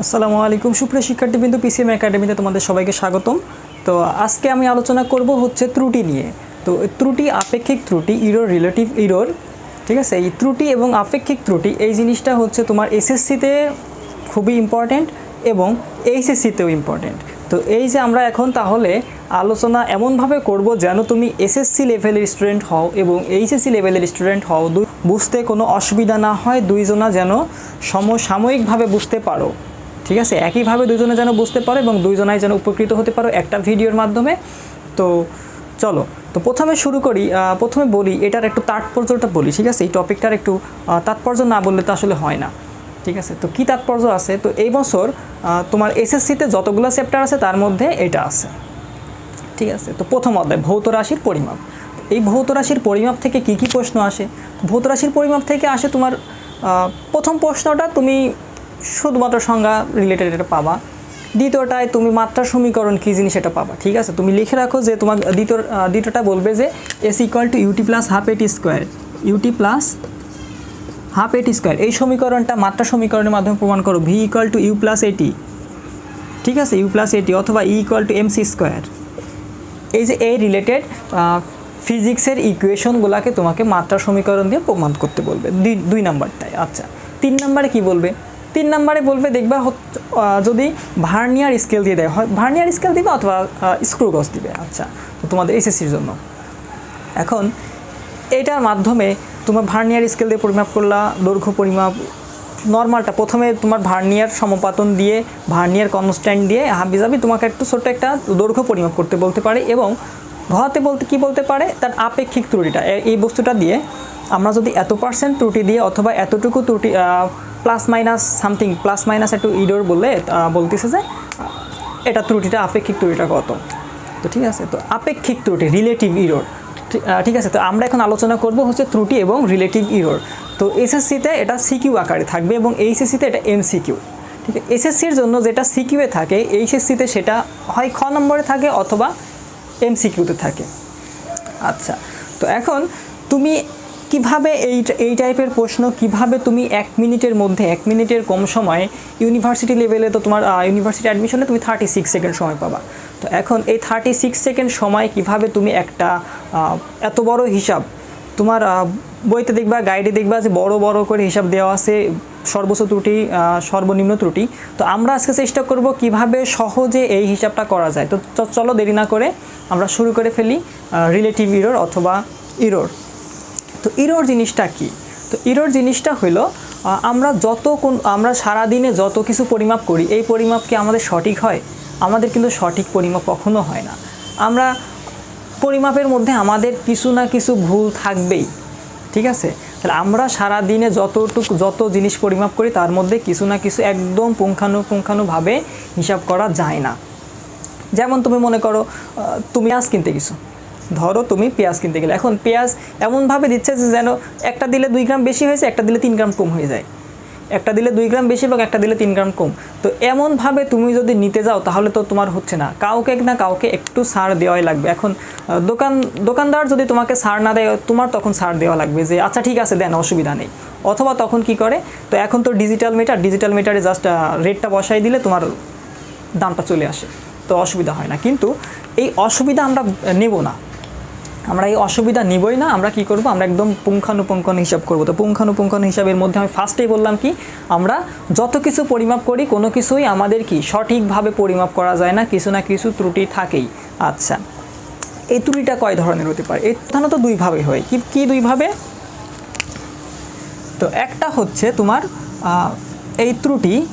আসসালামু আলাইকুম সুপ্রিয় শিক্ষার্থীবৃন্দ, পিসিএম একাডেমিতে তোমাদের সবাইকে স্বাগতম। তো আজকে আমি আলোচনা করব হচ্ছে ত্রুটি নিয়ে। তো ত্রুটি, আপেক্ষিক ত্রুটি, ইরর, রিলেটিভ ইরর, ঠিক আছে। এই ত্রুটি এবং আপেক্ষিক ত্রুটি এই জিনিসটা হচ্ছে তোমার এসএসসিতে খুবই ইম্পর্ট্যান্ট এবং এইচএসসিতেও ইম্পর্ট্যান্ট। তো এই যে আমরা এখন তাহলে আলোচনা এমনভাবে করব যেন তুমি এসএসসি লেভেলের স্টুডেন্ট হও এবং এইচএসসি লেভেলের স্টুডেন্ট হও, বুঝতে কোনো অসুবিধা না হয়, দুইজনা যেন সমসাময়িকভাবে বুঝতে পারো, ঠিক আছে। একইভাবে দুজনে যেন বুঝতে পারো এবং দুইজনাই যেন উপকৃত হতে পারো একটা ভিডিওর মাধ্যমে। তো চলো, তো প্রথমে শুরু করি। প্রথমে বলি এটার একটু তাৎপর্যটা বলি, ঠিক আছে। এই টপিকটার একটু তাৎপর্য না বললে তো আসলে হয় না, ঠিক আছে। তো কী তাৎপর্য আছে, তো এই বছর তোমার এসএসসিতে যতগুলো চ্যাপ্টার আছে তার মধ্যে এটা আছে, ঠিক আছে। তো প্রথম অধ্যায় ভৌত রাশির পরিমাপ। এই ভৌত রাশির পরিমাপ থেকে কি কি প্রশ্ন আসে? ভৌত রাশির পরিমাপ থেকে আসে তোমার প্রথম প্রশ্নটা তুমি শুধুমাত্র সংজ্ঞা রিলেটেড এটা পাবা। দ্বিতীয়টায় তুমি মাত্রা সমীকরণ কী জিনিস এটা পাবা, ঠিক আছে। তুমি লিখে রাখো যে তোমার দ্বিতীয়টা বলবে যে S equal to U T plus half A T square, U T plus half A T square. এই সমীকরণটা মাত্রা সমীকরণের মাধ্যমে প্রমাণ করো। V equal to U plus A T, ঠিক আছে, ইউ প্লাস এটি, অথবা E equal to M C square. এই যে এই রিলেটেড ফিজিক্সের ইকুয়েশনগুলোকে তোমাকে মাত্রা সমীকরণ দিয়ে প্রমাণ করতে বলবে দুই নাম্বারটায়। আচ্ছা, 3 নাম্বারে কি বলবে? 3 নাম্বারে বলবে দেখবা যদি ভার্নিয়ার স্কেল দিয়ে দেয়, হয় ভার্নিয়ার স্কেল দিবে অথবা স্ক্রু গজ দিবে। আচ্ছা, তো তোমাদের এসএসসির জন্য এখন এটার মাধ্যমে তোমার ভার্নিয়ার স্কেল দিয়ে পরিমাপ করলা, দৈর্ঘ্য পরিমাপ নর্মালটা প্রথমে তোমার ভার্নিয়ার সমপাতন দিয়ে, ভার্নিয়ার কনস্ট্যান্ট দিয়ে হাবিজাবি তোমাকে একটু ছোট্ট একটা দৈর্ঘ্য পরিমাপ করতে বলতে পারে এবং ঘতে বলতে কি বলতে পারে, তার আপেক্ষিক ত্রুটিটা, এই বস্তুটা দিয়ে আমরা যদি এত% ত্রুটি দিয়ে অথবা এতটুকু ত্রুটি plus minus something, plus minus একটু ইরর বলে বলতেছে যে এটা ত্রুটিটা, আপেক্ষিক ত্রুটিটা কত। তো ঠিক আছে, তো আপেক্ষিক ত্রুটি, রিলেটিভ ইরর, ঠিক আছে। তো আমরা এখন আলোচনা করব হচ্ছে ত্রুটি এবং রিলেটিভ ইরর। তো এসএসসিতে এটা সিকিউ আকারে থাকবে এবং এইচএসসিতে এটা এমসিকিউ, ঠিক আছে। এসএসসির জন্য যেটা সিকিউয়ে থাকে, এইচএসসিতে সেটা হয় খ নম্বরে থাকে অথবা এমসিকিউতে থাকে। আচ্ছা, তো এখন তুমি কিভাবে এই টাইপের প্রশ্ন কিভাবে তুমি 1 মিনিটের মধ্যে, 1 মিনিটের কম সময়ে, ইউনিভার্সিটি লেভেলে তো তোমার ইউনিভার্সিটি অ্যাডমিশনে তুমি 36 সেকেন্ড সময় পাবা। তো এখন এই 36 সেকেন্ড সময় কিভাবে তুমি একটা এত বড় হিসাব, তোমার বইতে দেখবা, গাইডে দেখবা যে বড় বড় করে হিসাব দেওয়া আছে, সর্বোচ্চ ত্রুটি, সর্বনিম্ন ত্রুটি। তো আমরা আজকে চেষ্টা করব কিভাবে সহজে এই হিসাবটা করা যায়। তো চলো দেরি না করে আমরা শুরু করে ফেলি রিলেটিভ ইরর অথবা ইরর। তো ইরর জিনিসটা কি? তো ইরর জিনিসটা হলো আমরা সারাদিনে যত কিছু পরিমাপ করি, এই পরিমাপ কি আমাদের সঠিক হয়? আমাদের কিন্তু সঠিক পরিমাপ কখনো হয় না। আমরা পরিমাপের মধ্যে আমাদের কিছু না কিছু ভুল থাকবেই, ঠিক আছে। তাহলে আমরা সারাদিনে যত জিনিস পরিমাপ করি তার মধ্যে কিছু না কিছু একদম পুঙ্খানুপুঙ্খানুভাবে হিসাব করা যায় না। যেমন তুমি মনে করো তুমি পেঁয়াজ কিনতে গেছো, ধরো তুমি পেঁয়াজ কিনতে গেলে, এখন পেঁয়াজ এমনভাবে দিচ্ছে যে যেন একটা দিলে 2 গ্রাম বেশি হয়েছে, একটা দিলে 3 গ্রাম কম হয়ে যায়, একটা দিলে 2 গ্রাম বেশি এবং একটা দিলে 3 গ্রাম কম। তো এমনভাবে তুমি যদি নিতে যাও তাহলে তো তোমার হচ্ছে না, কাউকে না কাউকে একটু ছাড় দেওয়াই লাগবে। এখন দোকানদার যদি তোমাকে ছাড় না দেয়, তোমার তখন ছাড় দেওয়া লাগবে যে আচ্ছা ঠিক আছে দেন, অসুবিধা নেই। অথবা তখন কি করে, তো এখন তো ডিজিটাল মিটারে জাস্ট রেটটা বসাই দিলে তোমার দামটা চলে আসে, তো অসুবিধা হয় না। কিন্তু এই অসুবিধা আমরা নেব না, আমরা এই অসুবিধা নিবই না। আমরা কি করব, আমরা একদম পুঙ্খানুপুঙ্খানু হিসাব করব। তো পুঙ্খানুপুঙ্খানু হিসাবের মধ্যে আমি ফার্স্টেই বললাম কি, আমরা যত কিছু পরিমাপ করি কোনো কিছুই আমাদের কি সঠিকভাবে পরিমাপ করা যায় না, কিছু না কিছু ত্রুটি থাকেই। আচ্ছা, এই ত্রুটিটা কয় ধরনের হতে পারে? এই প্রধানত 2 ভাবে হয়। কি 2 ভাবে? তো একটা হচ্ছে তোমার এই ত্রুটির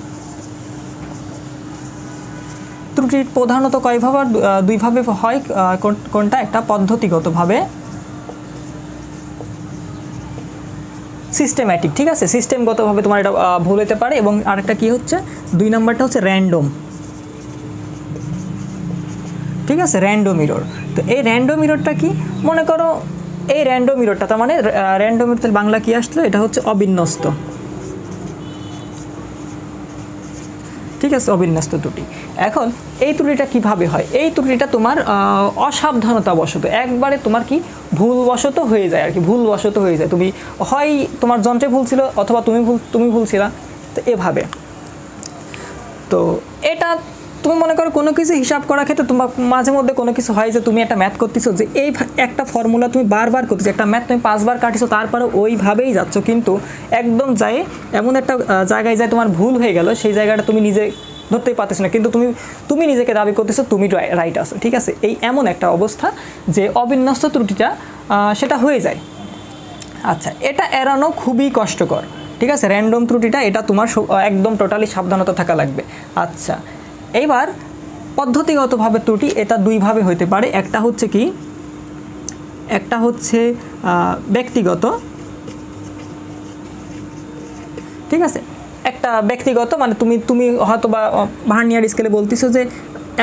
প্রধানত কয়ভাবে, 2 ভাবে হয়। কোনটা? একটা পদ্ধতিগতভাবে, সিস্টেম্যাটিক, ঠিক আছে, সিস্টেমগতভাবে তোমার এটা ভুল হতে পারে। এবং আরেকটা কি হচ্ছে, 2 নাম্বারটা হচ্ছে র্যান্ডম, ঠিক আছে, র্যান্ডম ইরর। তো এই র্যান্ডম ইররটা কি? মনে করো এই র্যান্ডম ইররটা, তার মানে র্যান্ডম ইরর বাংলা কি আসলো, এটা হচ্ছে অবিন্যস্ত, ঠিক আছে, অবিন্যস্ত ত্রুটি। এখন এই ত্রুটিটা কিভাবে হয়? এই ত্রুটিটা তোমার অসাবধানতাবশত, একবারে তোমার কি ভুলবশত হয়ে যায় আর কি, ভুলবশত হয়ে যায়। তুমি হয় তোমার যন্ত্রে ভুল ছিল অথবা তুমি ভুল ছিলা। তো এভাবে তো এটা তুমি মনে করো কোনো কিছু হিসাব করার ক্ষেত্রে তোমার মাঝে মধ্যে কোনো কিছু হয় যে তুমি একটা ম্যাথ করতেছো, যে এই একটা ফর্মুলা তুমি বারবার করতেছো, একটা ম্যাথ তুমি 5 বার কাটিছো, তারপরে ওইভাবেই যাচ্ছ, কিন্তু একদম যায় এমন একটা জায়গায় যায় তোমার ভুল হয়ে গেল, সেই জায়গাটা তুমি নিজে ধরতেই পারতেছো না, কিন্তু তুমি নিজেকে দাবি করতেছো তুমি রাইট আছো, ঠিক আছে। এই এমন একটা অবস্থা যে অবিন্যস্ত ত্রুটিটা সেটা হয়ে যায়। আচ্ছা, এটা এড়ানো খুবই কষ্টকর, ঠিক আছে। র্যান্ডম ত্রুটিটা এটা তোমার একদম টোটালি সাবধানতা থাকা লাগবে। আচ্ছা, এইবার পদ্ধতিগতভাবে ত্রুটি এটা দুইভাবে হতে পারে। একটা হচ্ছে কি, একটা হচ্ছে ব্যক্তিগত, ঠিক আছে। একটা ব্যক্তিগত মানে তুমি হয়তো বা ভার্নিয়ার স্কেলে বলতেছো যে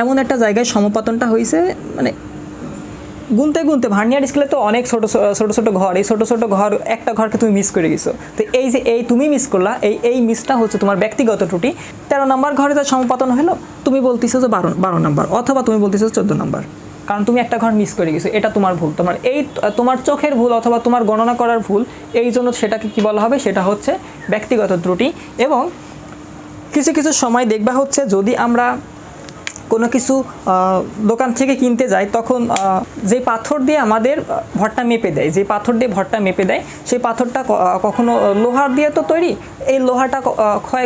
এমন একটা জায়গায় সমপাতনটা হয়েছে, মানে গুনতে গুনতে ভার্নিয়ার স্কেলে তো অনেক ছোট ছোট ঘর, এই ছোট ছোট ঘর একটা ঘরকে তুমি মিস করে গেছো, তো এই যে এই তুমি মিস করলা, এই মিসটা হচ্ছে তোমার ব্যক্তিগত ত্রুটি। 13 নম্বর ঘরে যা সমপাতন হলো তুমি বলতেছো যে 12 নম্বর, অথবা তুমি বলতেছো 14 নম্বর, কারণ তুমি একটা ঘর মিস করে গেছো, এটা তোমার ভুল, তোমার চোখের ভুল অথবা তোমার গণনা করার ভুল, এই জন্য সেটাকে কি বলা হবে, সেটা হচ্ছে ব্যক্তিগত ত্রুটি। এবং কিছু কিছু সময় দেখবা হচ্ছে যদি আমরা কোনো কিছু দোকান থেকে কিনতে যাই, তখন যে পাথর দিয়ে আমাদের ভরটা মেপে দেয়, যে পাথর দিয়ে ভরটা মেপে দেয়, সেই পাথরটা কখনো লোহার দিয়ে তো তৈরি, এই লোহাটা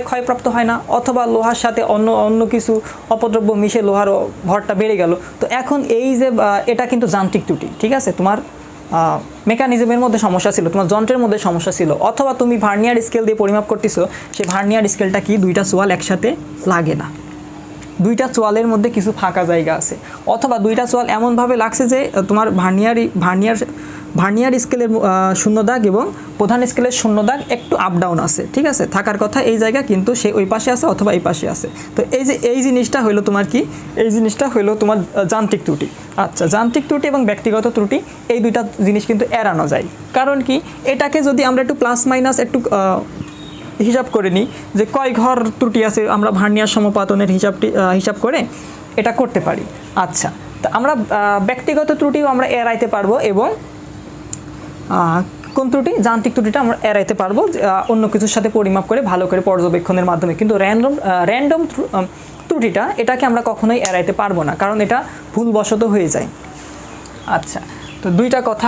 ক্ষয়প্রাপ্ত হয় না, অথবা লোহার সাথে অন্য কিছু অপদ্রব্য মিশে লোহার ভরটা বেড়ে গেল। তো এখন এই যে এটা কিন্তু যান্ত্রিক ত্রুটি, ঠিক আছে। তোমার মেকানিজমের মধ্যে সমস্যা ছিল, তোমার যন্ত্রের মধ্যে সমস্যা ছিল, অথবা তুমি ভার্নিয়ার স্কেল দিয়ে পরিমাপ করতেছো, সেই ভার্নিয়ার স্কেলটা কি দুইটা চোয়াল একসাথে লাগে না, দুইটা চোয়ালের মধ্যে কিছু ফাঁকা জায়গা আছে, অথবা দুইটা চোয়াল এমনভাবে লাগছে যে তোমার ভার্নিয়ার স্কেলের শূন্য দাগ এবং প্রধান স্কেলের শূন্য দাগ একটু আপ ডাউন আছে, ঠিক আছে, থাকার কথা এই জায়গা, কিন্তু সে ওই পাশে আছে অথবা এই পাশে আছে। তো এই জিনিসটা হইলো তোমার কি, এই জিনিসটা হইলো তোমার যান্ত্রিক ত্রুটি। আচ্ছা, যান্ত্রিক ত্রুটি এবং ব্যক্তিগত ত্রুটি এই দুইটা জিনিস কিন্তু এড়ানো যায়। কারণ কি, এটাকে যদি আমরা একটু প্লাস মাইনাস একটু হিসাব করে নিই যে কয় ঘর ত্রুটি আছে, আমরা ভার্নিয়ার সমপাতনের হিসাব করে এটা করতে পারি। আচ্ছা, তো আমরা ব্যক্তিগত ত্রুটিও আমরা এড়াইতে পারবো, এবং কোন ত্রুটি, যান্ত্রিক ত্রুটিটা আমরা এড়াইতে পারবো অন্য কিছুর সাথে পরিমাপ করে ভালো করে পর্যবেক্ষণের মাধ্যমে, কিন্তু র্যান্ডম ত্রুটিটা এটাকে আমরা কখনোই এড়াইতে পারবো না, কারণ এটা ভুলবশত হয়ে যায়। আচ্ছা, তো দুইটা কথা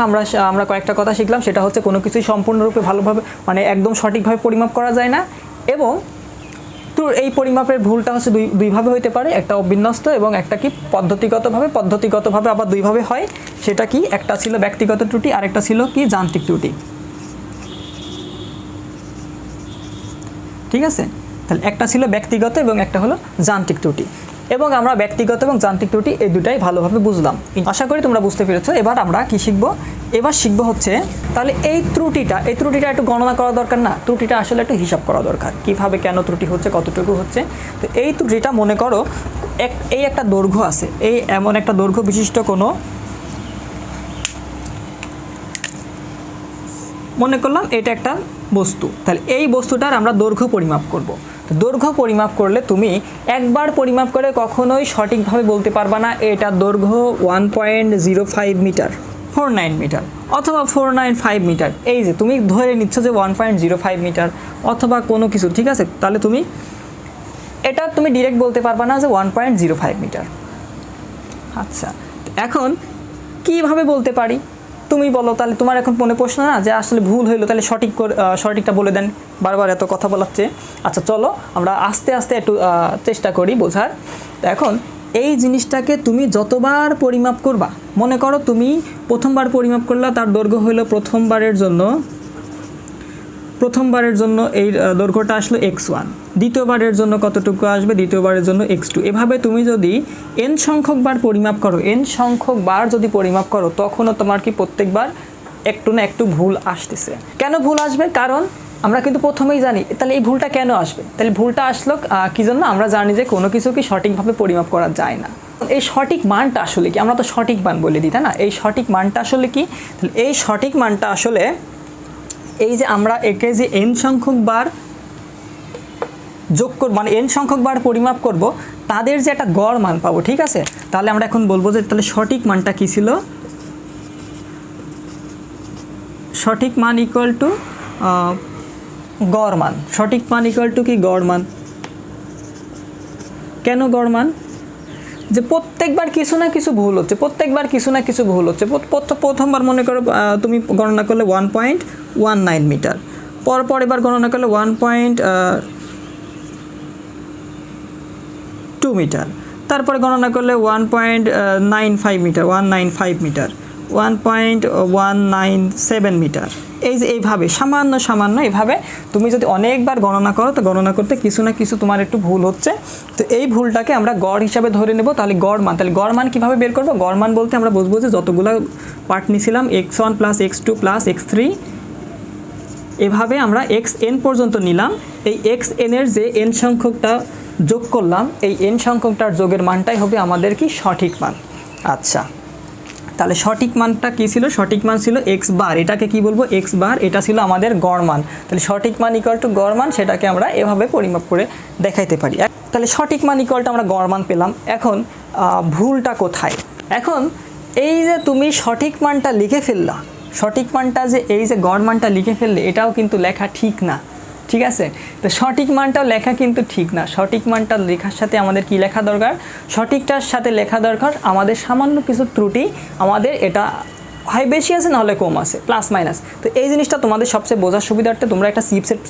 আমরা কয়েকটা কথা শিখলাম, সেটা হচ্ছে কোনো কিছুই সম্পূর্ণরূপে ভালোভাবে মানে একদম সঠিকভাবে পরিমাপ করা যায় না, এবং এই পরিমাপের ভুলটা হচ্ছে দুইভাবে হইতে পারে, একটা অবিন্যস্ত এবং একটা কি পদ্ধতিগতভাবে আবার দুইভাবে হয়। সেটা কি, একটা ছিল ব্যক্তিগত ত্রুটি, আরেকটা ছিল কি যান্ত্রিক ত্রুটি, ঠিক আছে। তাহলে একটা ছিল ব্যক্তিগত এবং একটা হলো যান্ত্রিক ত্রুটি, এবং আমরা ব্যক্তিগত এবং যান্ত্রিক ত্রুটি এই দুটাই ভালোভাবে বুঝলাম। আশা করি তোমরা বুঝতে পেরেছো। এবার আমরা কি শিখবো, এবার শিখবো হচ্ছে তাহলে এই ত্রুটিটা একটু গণনা করা দরকার না, ত্রুটিটা আসলে একটু হিসাব করা দরকার, কিভাবে কেন ত্রুটি হচ্ছে, কতটুকু হচ্ছে। তো এই ত্রুটিটা মনে করো এই একটা দৈর্ঘ্য আছে, এই এমন একটা দৈর্ঘ্য বিশিষ্ট কোনো, মনে করলাম এটা একটা বস্তু, তাহলে এই বস্তুটার আমরা দৈর্ঘ্য পরিমাপ করব। দৈর্ঘ্য পরিমাপ করলে তুমি একবার পরিমাপ করে কখনোই সঠিকভাবে বলতে পারবা না এটা দৈর্ঘ্য 1.05 মিটার, 49 মিটার অথবা 495 মিটার, এই যে তুমি ধরে নিচ্ছ যে 1.05 মিটার অথবা কোনো কিছু, ঠিক আছে। তাহলে এটা তুমি ডিরেক্ট বলতে পারবা না যে 1.05 মিটার। আচ্ছা, এখন কিভাবে বলতে পারি তুমি বলো, তাহলে তোমার এখন মনে প্রশ্ন না যে আসলে ভুল হইলো, তাহলে সঠিকটা বলে দেন, বারবার এত কথা বলাচ্ছে। আচ্ছা, চলো আমরা আস্তে আস্তে একটু চেষ্টা করি বোঝার। এখন এই জিনিসটাকে তুমি যতবার পরিমাপ করবা, মনে করো তুমি প্রথমবার পরিমাপ করলা, তার দৈর্ঘ্য হইলো প্রথমবারের জন্য এই দৈর্ঘ্যটা আসলো x1, দ্বিতীয়বারের জন্য কতটুকু আসবে, দ্বিতীয়বারের জন্য x2, এভাবে তুমি যদি n সংখ্যক বার পরিমাপ করো, তখনও তোমার কি প্রত্যেকবার একটু না একটু ভুল আসতেছে। কেন ভুল আসবে, কারণ আমরা কিন্তু প্রথমেই জানি, তাহলে এই ভুলটা কেন আসবে, তাহলে ভুলটা আসলো কি জন্য, আমরা জানি যে কোনো কিছু কি সঠিকভাবে পরিমাপ করা যায় না। এই সঠিক মানটা আসলে কি, আমরা তো সঠিক মান বলে দিই, তাই না। এই সঠিক মানটা আসলে কি, তাহলে এই সঠিক মানটা আসলে এই যে আমরা একে যে n সংখ্যক বার যোগ করব, মানে n সংখ্যক বার পরিমাপ করব, তাদের যে একটা গড় মান পাবো, ঠিক আছে। তাহলে আমরা এখন বলবো যে তাহলে সঠিক মানটা কি ছিল, সঠিক মান ইকুয়াল টু গড় মান, সঠিক মান ইকুয়াল টু কি গড় মান। কেন গড় মান? যে প্রত্যেকবার কিছু না কিছু ভুল হচ্ছে, প্রত্যেকবার কিছু না কিছু ভুল হচ্ছে। প্রথমবার মনে করো তুমি গণনা করলে 1.19 মিটার, পর এবার গণনা করলে 1.2 মিটার, তারপরে গণনা করলে 1.95 মিটার, 195 মিটার, 1.197 মিটার। এই যে এইভাবে সামান্য এইভাবে তুমি যদি অনেকবার গণনা করো তো গণনা করতে কিছু না কিছু তোমার একটু ভুল হচ্ছে। তো এই ভুলটাকে আমরা গড় হিসাবে ধরে নেব। তাহলে গড় মান কীভাবে বের করবো? গড় মান বলতে আমরা বুঝবো যে যতগুলো পার্ট নিয়েছিলাম x1 + x2 + x3, এভাবে আমরা xn পর্যন্ত নিলাম। এই xn এর যে n সংখ্যকটা যোগ করলাম, এই n সংখ্যকটার যোগের মানটাই হবে আমাদের কি সঠিক মান। আচ্ছা, তাহলে সঠিক মানটা কী ছিল? সঠিক মান ছিল x বার, এটাকে কি বলবো? x বার, এটা ছিল আমাদের গড় মান। তাহলে সঠিক মান ইকুয়াল টু গড় মান, সেটাকে আমরা এভাবে পরিমাপ করে দেখাইতে পারি। তাহলে সঠিক মান ইকুয়াল টু আমরা গড় মান পেলাম। এখন ভুলটা কোথায়? এখন এই যে তুমি সঠিক মানটা লিখে ফেললা, সঠিক মানটা যে এই যে গড় মানটা লিখে ফেললে, এটাও কিন্তু লেখা ঠিক না, ঠিক আছে? তো সঠিক মানটাও লেখা কিন্তু ঠিক না। সঠিক মানটা লেখার সাথে আমাদের কি লেখা দরকার? সঠিকটার সাথে লেখা দরকার আমাদের সামান্য কিছু ত্রুটি, আমাদের এটা হয় বেশি আছে নাহলে কম আছে, প্লাস মাইনাস। তো এই জিনিসটা তোমাদের সবচেয়ে বোঝার সুবিধার্থে তোমরা একটা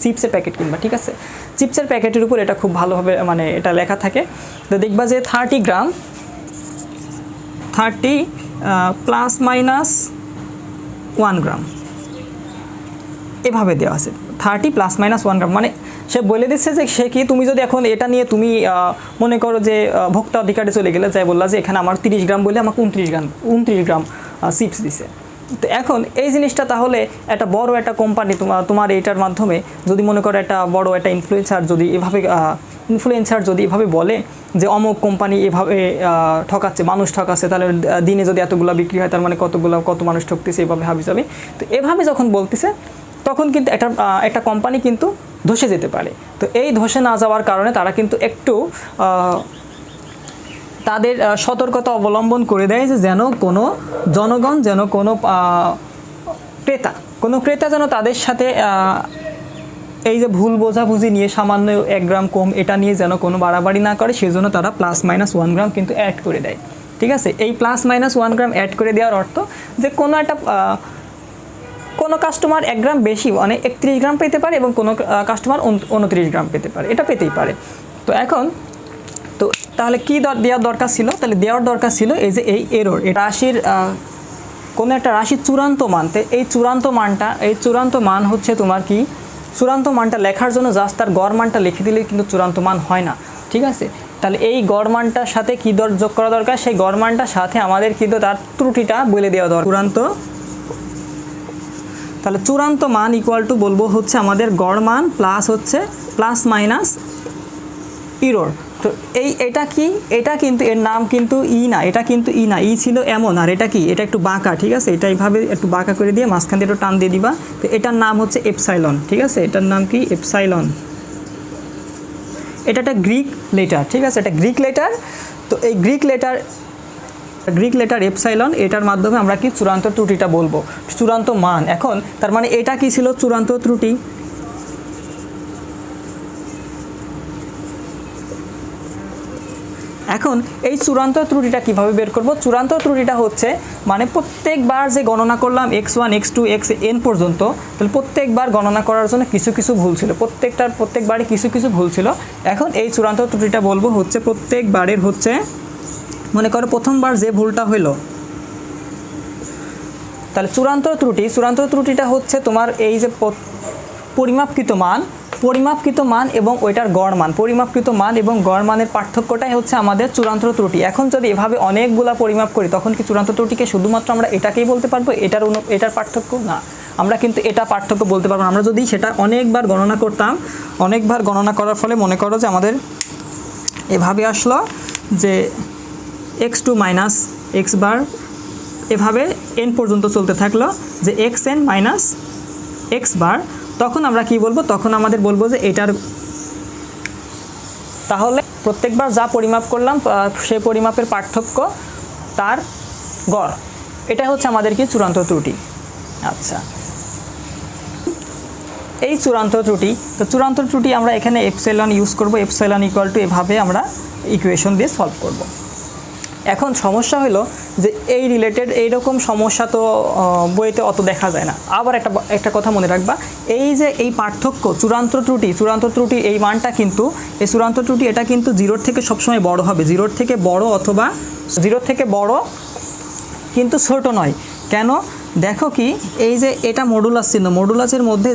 চিপসের প্যাকেট কিনবা, ঠিক আছে? চিপসের প্যাকেটের উপর এটা খুব ভালোভাবে মানে এটা লেখা থাকে। তো দেখবা যে 30 গ্রাম 30 ± 1 গ্রাম এভাবে দেওয়া আছে। 30 ± 1 গ্রাম, মানে সে বলে দিচ্ছে যে সে কি, তুমি যদি এখন এটা নিয়ে তুমি মনে করো যে ভোক্তা অধিকারে চলে গেলে, যাই বললা যে এখানে আমার 30 গ্রাম বলে আমাকে 29 গ্রাম চিপস দিছে। তো এখন এই জিনিসটা তাহলে একটা বড় একটা কোম্পানি তোমার এইটার মাধ্যমে যদি মনে করো একটা বড় একটা ইনফ্লুয়েন্সার যদি এভাবে বলে যে অমুক কোম্পানি এভাবে ঠকাচ্ছে, মানুষ ঠকাচ্ছে, তাহলে দিনে যদি এতগুলো বিক্রি হয় তার মানে কত মানুষ ঠকতেছে, এভাবে হাবিজাবি। তো এভাবে যখন বলতেছে তখন কিন্তু একটা কোম্পানি কিন্তু ধসে যেতে পারে। তো এই ধসে না যাওয়ার কারণে তারা কিন্তু একটু তাদের সতর্কতা অবলম্বন করে দেয় যে যেন কোনো জনগণ, যেন কোনো ক্রেতা যেন তাদের সাথে এই যে ভুল বোঝাবুঝি নিয়ে সামান্য 1 গ্রাম কম এটা নিয়ে যেন কোনো বাড়াবাড়ি না করে, সেজন্য তারা ± 1 গ্রাম কিন্তু অ্যাড করে দেয়, ঠিক আছে? এই ± 1 গ্রাম অ্যাড করে দেওয়ার অর্থ যে কোনো কাস্টমার 1 গ্রাম বেশি মানে 31 গ্রাম পেতে পারে এবং কোনো কাস্টমার 29 গ্রাম পেতে পারে, এটা পেতেই পারে। তো এখন তাহলে কি দেওয়ার দরকার ছিল? তাহলে দেওয়ার দরকার ছিল এই যে এই এরর, এই রাশির কোনো একটা রাশির চূড়ান্ত মান। এই চূড়ান্ত মান হচ্ছে তোমার কি, চূড়ান্ত মানটা লেখার জন্য জাস্ট তার গড় মানটা লিখে দিলেই কিন্তু চূড়ান্ত মান হয় না, ঠিক আছে? তাহলে এই গড় মানটার সাথে কী যোগ করা দরকার? সেই গড় মানটার সাথে আমাদের কিন্তু তার ত্রুটিটা বলে দেওয়া দরকার। তাহলে চূড়ান্ত মান ইকুয়াল টু বলবো হচ্ছে আমাদের গড় মান প্লাস হচ্ছে ± ইরর। তো এটা কিন্তু এর নাম কিন্তু না, এটা কিন্তু না, ছিল এমন, আর এটা কি, এটা একটু বাঁকা, ঠিক আছে? এটা এইভাবে একটু বাঁকা করে দিয়ে মাঝখান দিয়ে একটু টান দিয়ে দিবা। তো এটার নাম হচ্ছে এপসাইলন, ঠিক আছে? এটার নাম কি? এপসাইলন। এটা একটা গ্রিক লেটার, ঠিক আছে? এটা গ্রিক লেটার। তো এই গ্রিক লেটার এপসাইলন, এটার মাধ্যমে আমরা কি চূড়ান্ত ত্রুটিটা বলবো, চূড়ান্ত মান। এখন তার মানে এটা কি ছিল? চূড়ান্ত ত্রুটি। এখন এই চূড়ান্ত ত্রুটিটা কিভাবে বের করব? চূড়ান্ত ত্রুটিটা হচ্ছে মানে প্রত্যেকবার যে গণনা করলাম x1 x2 xn পর্যন্ত, তাহলে প্রত্যেকবার গণনা করার জন্য কিছু ভুল ছিল, প্রত্যেকবারই কিছু ভুল ছিল। এখন এই চূড়ান্ত ত্রুটিটা বলবো হচ্ছে প্রত্যেকবারের হচ্ছে, মনে করো প্রথমবার যে ভুলটা হলো, তাহলে চূড়ান্ত ত্রুটিটা হচ্ছে তোমার এই যে পরিমাপকৃত মান এবং ওইটার গড় মান, পরিমাপকৃত মান এবং গড় মানের পার্থক্যটাই হচ্ছে আমাদের চূড়ান্ত ত্রুটি। এখন যদি এভাবে অনেকগুলা পরিমাপ করি তখন কি চূড়ান্ত ত্রুটিকে শুধুমাত্র আমরা এটাকেই বলতে পারবো, এটার পার্থক্য না? আমরা কিন্তু এটা পার্থক্য বলতে পারবো না। আমরা যদি সেটা অনেকবার গণনা করতাম, অনেকবার গণনা করার ফলে মনে করো যে আমাদের এভাবে আসলো যে x2 - x বার, এভাবে n পর্যন্ত চলতে থাকলো যে xn - x বার, তখন আমরা কি বলবো? তখন আমাদের বলবো যে এটার, তাহলে প্রত্যেকবার যা পরিমাপ করলাম সেই পরিমাপের পার্থক্য তার গড়, এটা হচ্ছে আমাদের কি চূড়ান্ত ত্রুটি। আচ্ছা, এই চূড়ান্ত ত্রুটি, তো চূড়ান্ত ত্রুটি আমরা এখানে এপসাইলন ইউজ করব, এপসাইলন ইকুয়াল টু এভাবে আমরা ইকুয়েশন দিয়ে সলভ করব। এখন সমস্যা হলো যে এই রিলেটেড এইরকম সমস্যা তো বইতে অত দেখা যায় না। আবার একটা কথা মনে রাখবা, এই যে এই পার্থক্য চূড়ান্ত ত্রুটি এই মানটা কিন্তু এই চূড়ান্ত ত্রুটি এটা কিন্তু জিরোর থেকে সবসময় বড় হবে, জিরোর থেকে বড় অথবা জিরোর থেকে বড় কিন্তু ছোট নয়। কেন দেখো কি এই যে এটা মডুলাস চিহ্ন, মডুলাসের মধ্যে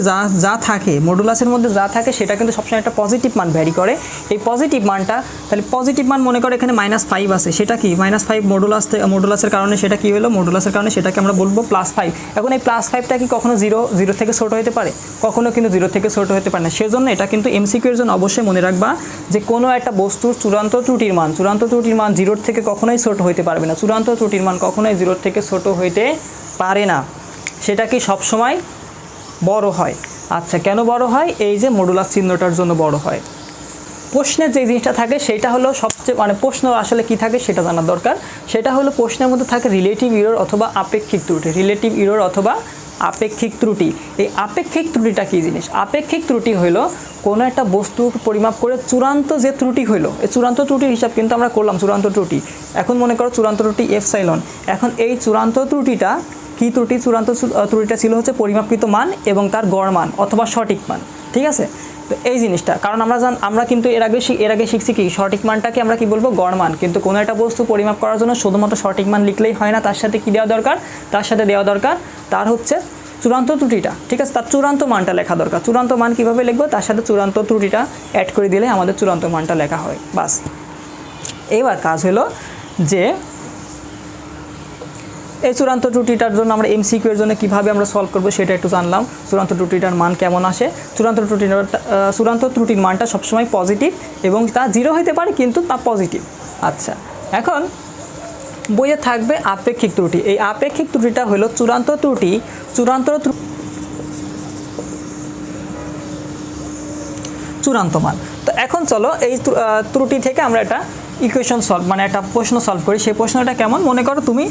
যা থাকে সেটা কিন্তু সবসময় একটা পজিটিভ মান ভ্যারি করে। এই পজিটিভ মানটা তাহলে পজিটিভ মান মনে করে এখানে -5 আছে, সেটা কি -5 মডুলাসের কারণে সেটা কি হলো, মডুলাসের কারণে সেটাকে আমরা বলবো +5। এখন এই +5টা কি কখনো জিরো থেকে ছোট হতে পারে? কখনো কিন্তু জিরো থেকে ছোট হতে পারে না। সেজন্য এটা কিন্তু এমসিকিউ এর জন্য অবশ্যই মনে রাখবা যে কোনো একটা বস্তুর চূড়ান্ত ত্রুটির মান জিরোর থেকে কখনোই ছোট হতে পারবে না। চূড়ান্ত ত্রুটির মান কখনোই জিরোর থেকে ছোট হইতে পারে না, সেটা কি সবসময় বড় হয়। আচ্ছা, কেন বড় হয়? এই যে মডুলাস চিহ্নটার জন্য বড় হয়। প্রশ্নের যে জিনিসটা থাকে সেটা হলো সবচেয়ে প্রশ্ন আসলে কি থাকে সেটা জানা দরকার। সেটা হলো প্রশ্নের মধ্যে থাকে রিলেটিভ ইরর অথবা আপেক্ষিক ত্রুটি, রিলেটিভ ইরর অথবা আপেক্ষিক ত্রুটি। এই আপেক্ষিক ত্রুটিটা কী জিনিস? আপেক্ষিক ত্রুটি হলো কোনো একটা বস্তু পরিমাপ করে চূড়ান্ত যে ত্রুটি হইলো, এই চূড়ান্ত ত্রুটির হিসাব কিন্তু আমরা করলাম চূড়ান্ত ত্রুটি। এখন মনে করো চূড়ান্ত ত্রুটি এপসাইলন। এখন এই চূড়ান্ত ত্রুটিটা কি ত্রুটি? চূড়ান্ত ত্রুটিটা ছিল হচ্ছে পরিমাপকৃত মান এবং তার গড় মান অথবা সঠিক মান, ঠিক আছে? তো এই জিনিসটা কারণ আমরা কিন্তু এর আগে শিখছি কি সঠিক মানটাকে আমরা কি বলবো? গড় মান। কিন্তু কোনো একটা বস্তু পরিমাপ করার জন্য শুধুমাত্র সঠিক মান লিখলেই হয় না, তার সাথে কি দেওয়া দরকার? তার সাথে দেওয়া দরকার তার হচ্ছে চূড়ান্ত ত্রুটিটা, ঠিক আছে? তার চূড়ান্ত মানটা লেখা দরকার। চূড়ান্ত মান কীভাবে লিখবো? তার সাথে চূড়ান্ত ত্রুটিটা অ্যাড করে দিলে আমাদের চূড়ান্ত মানটা লেখা হয়, বাস। এবার কাজ হলো যে এই চূড়ান্ত ত্রুটিটার জন্য আমরা এমসিকিউ এর জন্য কীভাবে আমরা সলভ করবো সেটা একটু জানলাম। চূড়ান্ত ত্রুটিটার মান কেমন আসে? চূড়ান্ত ত্রুটির মানটা সবসময় পজিটিভ এবং তা জিরো হতে পারে কিন্তু তা পজিটিভ। আচ্ছা, এখন বইয়ে থাকবে আপেক্ষিক ত্রুটি। এই আপেক্ষিক ত্রুটিটা হলো চূড়ান্ত মান। তো এখন চলো এই ত্রুটি থেকে আমরা একটা ইকুয়েশন সলভ একটা প্রশ্ন সলভ করি। সেই প্রশ্নটা কেমন? মনে করো তুমি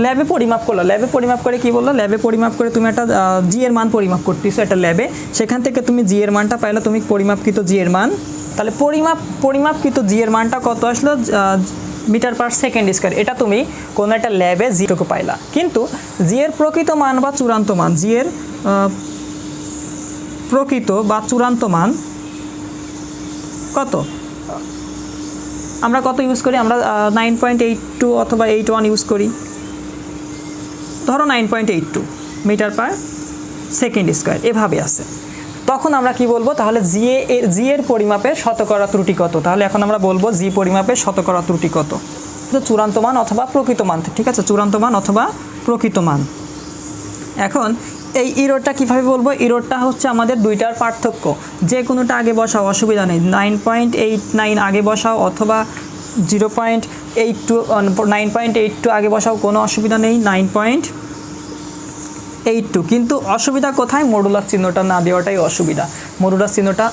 ল্যাবে পরিমাপ করলো, ল্যাবে পরিমাপ করে কি বললো? ল্যাবে পরিমাপ করে তুমি একটা জি এর মান পরিমাপ করতেছো একটা ল্যাবে, সেখান থেকে তুমি জি এর মানটা পাইলো, তুমি পরিমাপকৃত জি এর মান। তাহলে পরিমাপকৃত জি এর মানটা কত আসলো? m/s²। এটা তুমি কোনো একটা ল্যাবে জিটুকু পাইলা। কিন্তু জি এর প্রকৃত মান বা চূড়ান্ত মান, জি এর প্রকৃত বা চূড়ান্ত মান কত? আমরা কত ইউজ করি? আমরা 9.82 অথবা 81 ইউজ করি। ধরো 9.82 m/s² এভাবে আছে। তখন আমরা কি বলবো? তাহলে জি এর পরিমাপের শতকরা ত্রুটি কত? তাহলে এখন আমরা বলবো জি পরিমাপের শতকরা ত্রুটি কত? চূড়ান্ত মান অথবা প্রকৃত মান, ঠিক আছে? চূড়ান্ত মান অথবা প্রকৃত মান। এখন এই ইরোরটা কীভাবে বলবো? ইরোরটা হচ্ছে আমাদের দুইটার পার্থক্য, যে কোনোটা আগে বসাও, অসুবিধা নেই। 9.89 আগে বসাও অথবা 9.82 আগে বসাও, কোনো অসুবিধা নেই। 9.82, কিন্তু অসুবিধা কোথায়? মডুলাস চিহ্নটা না দেওয়াটাই অসুবিধা। মডুলাস চিহ্নটা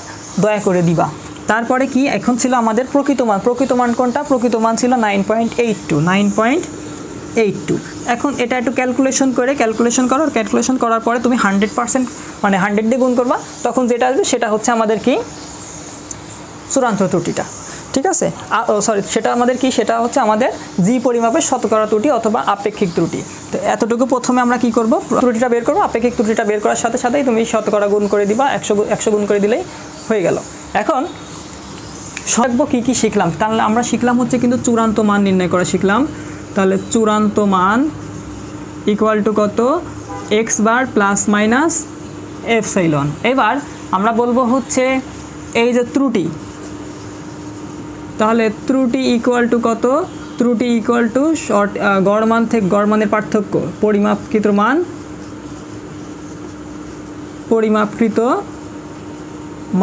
দয়া করে দিবা। তারপরে কি এখন ছিল আমাদের প্রকৃত মান। প্রকৃত মান কোনটা? প্রকৃত মান ছিল 9.82। এখন এটা একটু ক্যালকুলেশন করার পরে তুমি 100% 100 দিয়ে গুণ করবা, তখন যেটা আসবে সেটা হচ্ছে আমাদের কি চূড়ান্ত ত্রুটিটা, ঠিক আছে? সেটা আমাদের কি? সেটা হচ্ছে আমাদের জি পরিমাপের শতকরা ত্রুটি অথবা আপেক্ষিক ত্রুটি। তো এতটুকু প্রথমে আমরা কি করব? ত্রুটিটা বের করবো। আপেক্ষিক ত্রুটিটা বের করার সাথে সাথেই তুমি শতকরা গুণ করে দিবা, 100 গুণ করে দিলেই হয়ে গেল। এখন শিখবো কি শিখলাম? তাহলে আমরা শিখলাম হচ্ছে কিন্তু চূড়ান্ত মান নির্ণয় করা শিখলাম। তাহলে চূড়ান্ত মান ইকুয়াল টু কত? x বার প্লাস মাইনাস এপসাইলন। এবার আমরা বলবো হচ্ছে এই যে ত্রুটি, তাহলে ত্রুটি ইকুয়াল টু কত? ত্রুটি ইকুয়াল টু গড় মান থেকে গড় মানের পার্থক্য, পরিমাপকৃত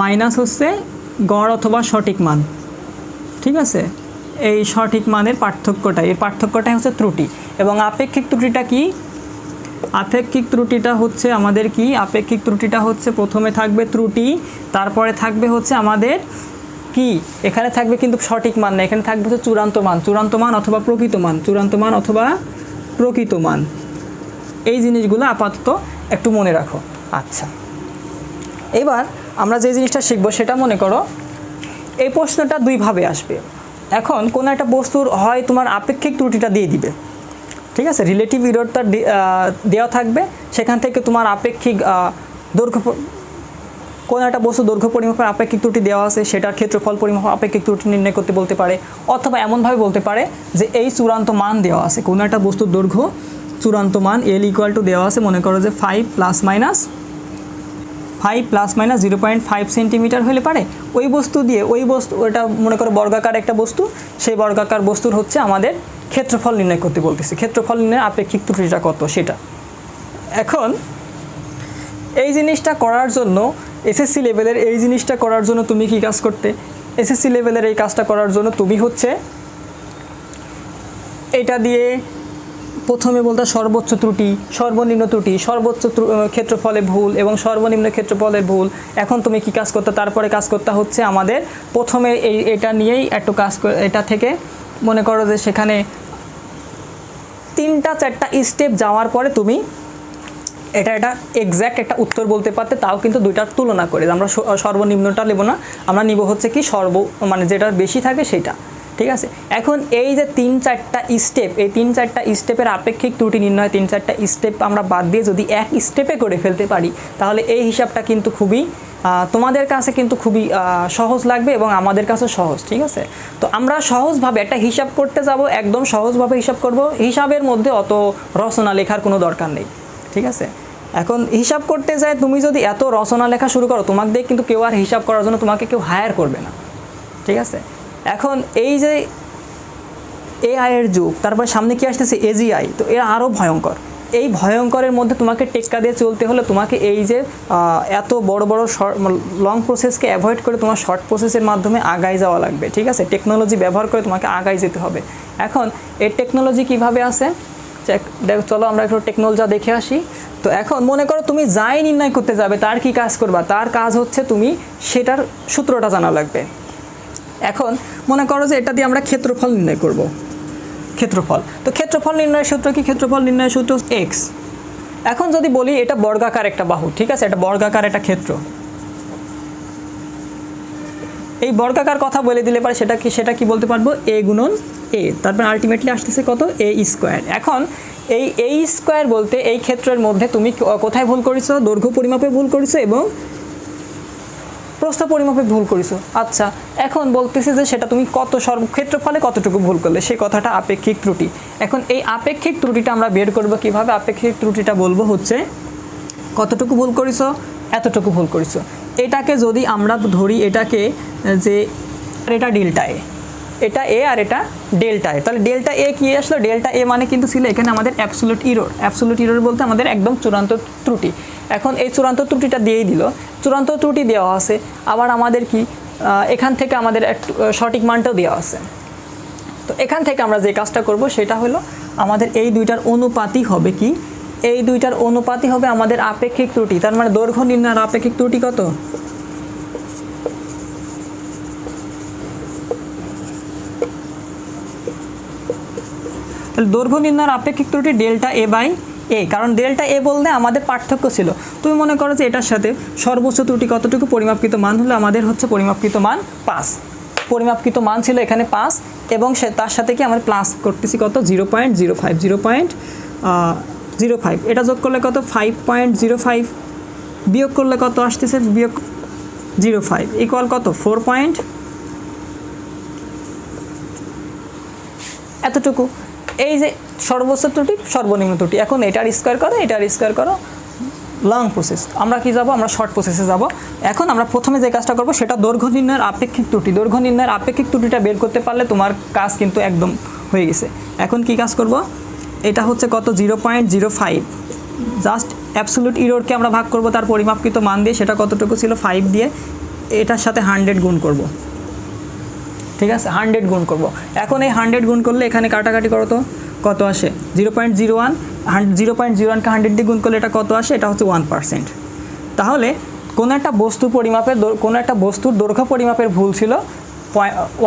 মাইনাস হচ্ছে গড় অথবা সঠিক মান, ঠিক আছে? এই সঠিক মানের পার্থক্যটাই হচ্ছে ত্রুটি। এবং আপেক্ষিক ত্রুটিটা কি? আপেক্ষিক ত্রুটিটা হচ্ছে আমাদের কি? আপেক্ষিক ত্রুটিটা হচ্ছে প্রথমে থাকবে ত্রুটি, তারপরে থাকবে হচ্ছে আমাদের কি? এখানে থাকবে কিন্তু সঠিক মান না, এখানে থাকবে হচ্ছে চূড়ান্ত মান অথবা প্রকৃত মান। এই জিনিসগুলো আপাতত একটু মনে রাখো। আচ্ছা, এবার আমরা যে জিনিসটা শিখবো সেটা মনে করো এই প্রশ্নটা দুইভাবে আসবে। এখন কোনো একটা বস্তুর হয় তোমার আপেক্ষিক ত্রুটিটা দিয়ে দিবে, ঠিক আছে, রিলেটিভ ইররটা দেওয়া থাকবে, সেখান থেকে তোমার আপেক্ষিক দৈর্ঘ্য, কোনো একটা বস্তু দৈর্ঘ্য পরিমাপের আপেক্ষিক ত্রুটি দেওয়া আছে, সেটার ক্ষেত্রফল পরিমাপ আপেক্ষিক ত্রুটি নির্ণয় করতে বলতে পারে, অথবা এমনভাবে বলতে পারে যে এই চূড়ান্ত মান দেওয়া আছে, কোনো একটা বস্তুর দৈর্ঘ্য চূড়ান্ত মান এল ইকুয়াল টু দেওয়া আছে, মনে করো যে 5 ± 0.5 সেন্টিমিটার হলে পারে ওই বস্তু দিয়ে, ওই বস্তু ওটা মনে করো বর্গাকার একটা বস্তু, সেই বর্গাকার বস্তুর হচ্ছে আমাদের ক্ষেত্রফল নির্ণয় করতে বলতেছি, ক্ষেত্রফল নির্ণয়ের আপেক্ষিক ত্রুটিটা কত সেটা। এখন এই জিনিসটা করার জন্য এসএসসি লেভেলের এই জিনিসটা করার জন্য তুমি কি কাজ করতে, এসএসসি লেভেলের এই কাজটা করার জন্য তুমি হচ্ছে এটা দিয়ে প্রথমে বলতে সর্বোচ্চ ত্রুটি, সর্বনিম্ন ত্রুটি, সর্বোচ্চ ক্ষেত্রফলে ভুল এবং সর্বনিম্ন ক্ষেত্রফলের ভুল। এখন তুমি কি কাজ করতে, তারপরে কাজ করতে হচ্ছে আমাদের প্রথমে এটা নিয়েই একটু কাজ, এটা থেকে মনে করো যে সেখানে 3-4টা স্টেপ যাওয়ার পরে তুমি এটা এক্স্যাক্ট একটা উত্তর বলতে পারতে, তাও কিন্তু দুইটার তুলনা করে আমরা সর্বনিম্নটা নেব না, আমরা নিব হচ্ছে কি মানে যেটা বেশি থাকে সেটা, ঠিক আছে। এখন এই যে 3-4টা স্টেপ, এই 3-4টা স্টেপের আপেক্ষিক ত্রুটি নির্ণয়, 3-4টা স্টেপ আমরা বাদ দিয়ে যদি এক স্টেপে করে ফেলতে পারি, তাহলে এই হিসাবটা কিন্তু খুবই তোমাদের কাছে কিন্তু খুবই সহজ লাগবে এবং আমাদের কাছে সহজ, ঠিক আছে। তো আমরা সহজভাবে একটা হিসাব করতে যাব, একদম সহজভাবে হিসাব করব, হিসাবের মধ্যে অত রচনা লেখার কোনো দরকার নেই, ঠিক আছে। এখন হিসাব করতে যায় তুমি যদি এত রচনা লেখা শুরু করো, তোমাকে দিয়ে কিন্তু কেউ আর হিসাব করার জন্য তোমাকে কেউ হায়ার করবে না, ঠিক আছে। এখন এই যে এআই এর যুগ, তারপরে সামনে কি আসতেছে এজিআই, তো এরা আরও ভয়ঙ্কর। এই ভয়ঙ্করের মধ্যে তোমাকে টেক্কা দিয়ে চলতে হলে তোমাকে এই যে এত বড় বড় লং প্রসেসকে অ্যাভয়েড করে তোমার শর্ট প্রসেসের মাধ্যমে আগায় যাওয়া লাগবে, ঠিক আছে। টেকনোলজি ব্যবহার করে তোমাকে আগায় যেতে হবে। এখন এই টেকনোলজি কিভাবে আসে চলো আমরা একটু টেকনোলজি দেখে আসি। তো এখন মনে করো তুমি যাই নির্ণয় করতে যাবে, তার কি কাজ করবা, তার কাজ হচ্ছে তুমি সেটার সূত্রটা জানা লাগবে। এখন মনে করো যে এটা দিয়ে আমরা ক্ষেত্রফল নির্ণয় করব, ক্ষেত্রফল। তো ক্ষেত্রফল নির্ণয়ের সূত্র কি, ক্ষেত্রফল নির্ণয়ের সূত্র এক্স। এখন যদি বলি এটা বর্গাকার একটা বাহু, ঠিক আছে, এটা বর্গাকার একটা ক্ষেত্র, এই বর্গাকার কথা বলে দিলে পারে সেটা কি বলতে পারবো, এ গুণন এ, তারপর আলটিমেটলি আসতেছে কত, এ স্কোয়ার। এখন এই এ স্কোয়ার বলতে এই ক্ষেত্রের মধ্যে তুমি কোথায় ভুল করেছো, দৈর্ঘ্য পরিমাপে ভুল করেছো এবং প্রস্থ পরিমাপে ভুল করেছো। আচ্ছা, এখন বলতেছে যে সেটা তুমি কত ক্ষেত্রফলে কতটুকু ভুল করলে, সেই কথাটা আপেক্ষিক ত্রুটি। এখন এই আপেক্ষিক ত্রুটিটা আমরা বের করব কিভাবে, আপেক্ষিক ত্রুটিটা বলবো হচ্ছে কতটুকু ভুল করেছো, এতটুকু ভুল করেছো। এটাকে যদি আমরা ধরি এটাকে যে এটা ডেল্টা এ, এটা এ আর এটা ডেল্টা এ, তাহলে ডেল্টা এ কি আসলো, ডেল্টা এ মানে কিন্তু ছিল এখানে আমাদের অ্যাবসোলিউট ইরর। অ্যাবসোলিউট ইরর বলতে আমাদের একদম চূড়ান্ত ত্রুটি। এখন এই চূড়ান্ত ত্রুটিটা দিয়েই দিল, চূড়ান্ত ত্রুটি দেওয়া আছে, আবার আমাদের কি এখান থেকে আমাদের সঠিক মানটাও দেওয়া আছে। তো এখান থেকে আমরা যে কাজটা করব সেটা হলো আমাদের এই দুইটার অনুপাতই হবে কি, এই দুইটার অনুপাতই হবে আমাদের আপেক্ষিক ত্রুটি। তার মানে দৈর্ঘ্য নির্ণয়ের আপেক্ষিক ত্রুটি কত, তাহলে দৈর্ঘ্য নির্ণয়ের আপেক্ষিক ত্রুটি ডেল্টা এ বাই এ, কারণ ডেল্টা এ বলতে আমাদের পার্থক্য ছিল। তুমি মনে করো যে এটার সাথে সর্বোচ্চ ত্রুটি কতটুকু, পরিমাপকৃত মান হলো আমাদের হচ্ছে পরিমাপকৃত মান 5, পরিমাপকৃত মান ছিল এখানে 5 এবং তার সাথে কি আমরা প্লাস করতেছি কত, 0.05, এটা যোগ করলে কত 5.05, বিয়োগ করলে কত আসতেছে, বিয়োগ 0.5 ইকুয়াল কত 4. এতটুকু। এই যে সর্বোচ্চ ত্রুটি সর্বনিম্ন ত্রুটি, এখন এটার স্কোয়ার করো, এটার স্কোয়ার করো, লং প্রসেস। আমরা কি যাব, আমরা শর্ট প্রসেসে যাব। এখন আমরা প্রথমে যে কাজটা করব সেটা দৈর্ঘ্য নির্ণয়ের আপেক্ষিক ত্রুটি। দৈর্ঘ্য নির্ণয়ের আপেক্ষিক ত্রুটিটা বের করতে পারলে তোমার কাজ কিন্তু একদম হয়ে গেছে। এখন কি কাজ করব, এটা হচ্ছে কত 0.05, জাস্ট অ্যাবসোলিউট ইররকে আমরা ভাগ করব তার পরিমাপকৃত মান দিয়ে, সেটা কতটুকু ছিল 5 দিয়ে, এটার সাথে 100 গুণ করব, ঠিক আছে, 100 গুণ করব। এখন এই 100 গুণ করলে এখানে কাটাকাটি করো তো কত আসে, 0.01, 0.01কে 100 দিয়ে গুণ করলে এটা কত আসে, এটা হচ্ছে 1%। তাহলে কোনো একটা বস্তু পরিমাপের, কোনো একটা বস্তুর দৈর্ঘ্য পরিমাপের ভুল ছিল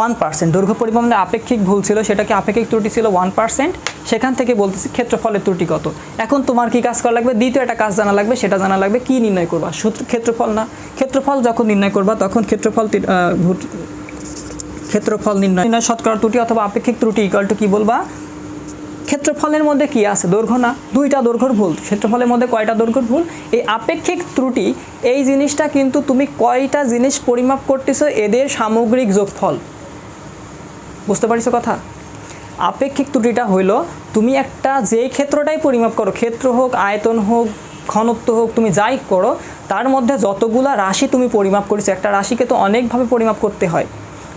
1%, দৈর্ঘ্য পরিমাপের আপেক্ষিক ভুল ছিল, সেটাকে আপেক্ষিক ত্রুটি ছিল 1%, সেখান থেকে বলতেছি ক্ষেত্রফলের ত্রুটি কত। এখন তোমার কি কাজ করা লাগবে, দ্বিতীয় একটা কাজ জানা লাগবে, সেটা জানা লাগবে কি নির্ণয় করবা, সূত্র ক্ষেত্রফল না, ক্ষেত্রফল যখন নির্ণয় করবা তখন ক্ষেত্রফল নির্ণয় শতকরা ত্রুটি অথবা আপেক্ষিক ত্রুটি ইকুয়াল টু কি বলবা, ক্ষেত্রফলের মধ্যে কি আছে, দৈর্ঘ্য না, দুইটা দৈর্ঘ্যর ভুল। ক্ষেত্রফলের মধ্যে কয়টা দৈর্ঘ্যর ভুল, এই আপেক্ষিক ত্রুটি এই জিনিসটা কিন্তু তুমি কয়টা জিনিস পরিমাপ করতেছো এদের সামগ্রিক যোগফল। বুঝতে পারছো কথা? আপেক্ষিক ত্রুটিটা হইল তুমি একটা যেই ক্ষেত্রটাই পরিমাপ করো, ক্ষেত্র হোক, আয়তন হোক, ঘনত্ব হোক, তুমি যাই করো তার মধ্যে যতগুলা রাশি তুমি পরিমাপ করেছো, একটা রাশিকে তো অনেকভাবে পরিমাপ করতে হয়,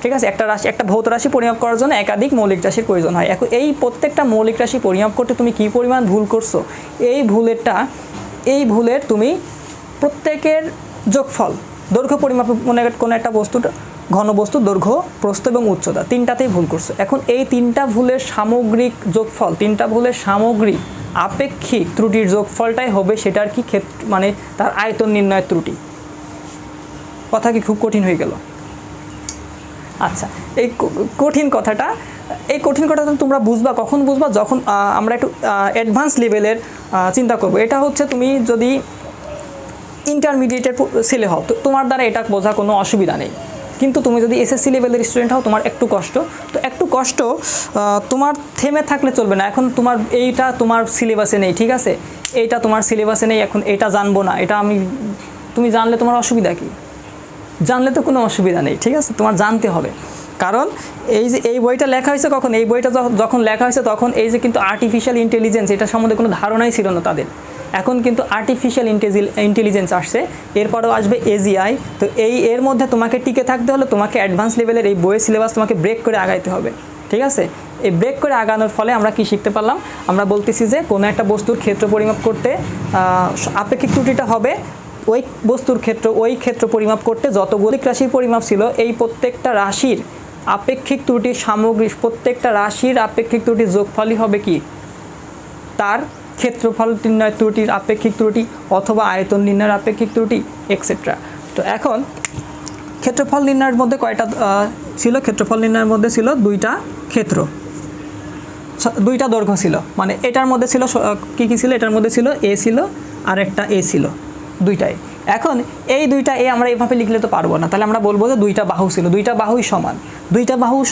ঠিক আছে? একটা রাশি, একটা ভৌত রাশি পরিমাপ করার জন্য একাধিক মৌলিক রাশির প্রয়োজন হয়। এখন এই প্রত্যেকটা মৌলিক রাশি পরিমাপ করতে তুমি কী পরিমাণ ভুল করছো, এই ভুলের তুমি প্রত্যেকের যোগফল, দৈর্ঘ্য পরিমাপ, মনে কোনো একটা বস্তুটা ঘনবস্তু দৈর্ঘ্য, প্রস্থ এবং উচ্চতা তিনটাতেই ভুল করছো। এখন এই তিনটা ভুলের সামগ্রিক যোগফল, তিনটা ভুলের সামগ্রিক আপেক্ষিক ত্রুটির যোগফলটাই হবে সেটার কি মানে তার আয়তন নির্ণয়ের ত্রুটি। কথা কি খুব কঠিন হয়ে গেল? আচ্ছা, এই কঠিন কথাটা তোমরা বুঝবা কখন বুঝবা, যখন আমরা একটু অ্যাডভান্স লেভেলের চিন্তা করব। এটা হচ্ছে তুমি যদি ইন্টারমিডিয়েটের ছেলে হও তো তোমার দ্বারা এটা বোঝা কোনো অসুবিধা নেই, কিন্তু তুমি যদি এসএসসি লেভেলের স্টুডেন্ট হও তোমার একটু কষ্ট তোমার থেমে থাকলে চলবে না। এখন এইটা তোমার সিলেবাসে নেই, ঠিক আছে, এইটা তোমার সিলেবাসে নেই, এখন এটা জানবো না, এটা তুমি জানলে তোমার অসুবিধা কি? জানলে তো কোনো অসুবিধা নেই, ঠিক আছে, তোমার জানতে হবে। কারণ এই বইটা লেখা হয়েছে কখন, এই বইটা যখন লেখা হয়েছে তখন কিন্তু আর্টিফিশিয়াল ইন্টেলিজেন্স এটা সম্বন্ধে কোনো ধারণাই ছিল না তাদের। এখন কিন্তু আর্টিফিশিয়াল ইন্টেলিজেন্স আসছে, এরপরেও আসবে এজিআই। তো এর মধ্যে তোমাকে টিকে থাকতে হলে তোমাকে অ্যাডভান্স লেভেলের এই বইয়ের সিলেবাস তোমাকে ব্রেক করে আগাইতে হবে, ঠিক আছে? এই ব্রেক করে আগানোর ফলে আমরা কি শিখতে পারলাম, আমরা বলতেছি যে কোনো একটা বস্তুর ক্ষেত্র পরিমাপ করতে আপেক্ষিক ত্রুটিটা হবে ওই বস্তুর ক্ষেত্র পরিমাপ করতে যতগুলি রাশির পরিমাপ ছিল এই প্রত্যেকটা রাশির আপেক্ষিক ত্রুটির সামগ্রিক, প্রত্যেকটা রাশির আপেক্ষিক ত্রুটির যোগফলই হবে কি তার ক্ষেত্রফল নির্ণয়ের ত্রুটির আপেক্ষিক ত্রুটি অথবা আয়তন নির্ণয়ের আপেক্ষিক ত্রুটি এক্সেট্রা। তো এখন ক্ষেত্রফল নির্ণয়ের মধ্যে কয়টা ছিল, ক্ষেত্রফল নির্ণয়ের মধ্যে ছিল দুইটা ক্ষেত্র, দুইটা দৈর্ঘ্য ছিল, মানে এটার মধ্যে ছিল কি ছিল, এটার মধ্যে ছিল এ ছিল আর একটা এ ছিল, দুইটাই। এখন এই দুইটা এ আমরা এভাবে লিখলে তো পারবো না, তাহলে আমরা বলবো যে দুইটা বাহু ছিল, দুইটা বাহুই